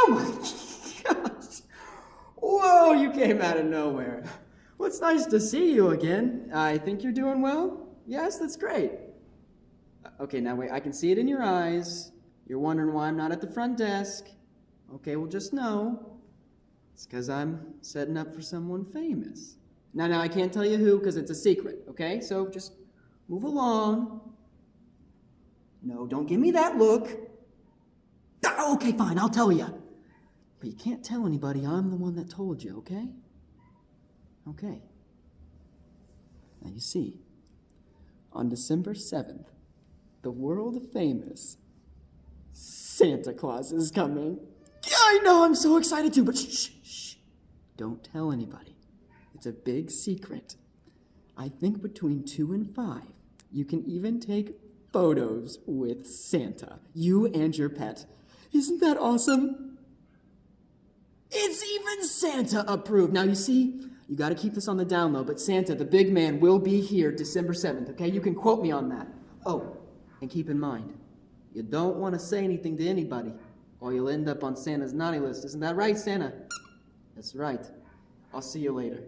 Oh my gosh! Whoa, you came out of nowhere. Well, it's nice to see you again. I think you're doing well? Yes, that's great. Okay, now wait, I can see it in your eyes. You're wondering why I'm not at the front desk. Okay, well, just know it's because I'm setting up for someone famous. Now, I can't tell you who because it's a secret, okay? So just move along. No, don't give me that look. Okay, fine, I'll tell you. But you can't tell anybody I'm the one that told you, okay? Okay. Now you see, on December 7th, the world-famous Santa Claus is coming. Yeah, I know, I'm so excited too, but shh. Don't tell anybody. It's a big secret. I think between 2 and 5, you can even take photos with Santa, you and your pet. Isn't that awesome? It's even Santa approved. Now you see, you got to keep this on the down low, but Santa, the big man, will be here December 7th, okay? You can quote me on that. Oh, and keep in mind, you don't want to say anything to anybody, or you'll end up on Santa's naughty list. Isn't that right, Santa? That's right. I'll see you later.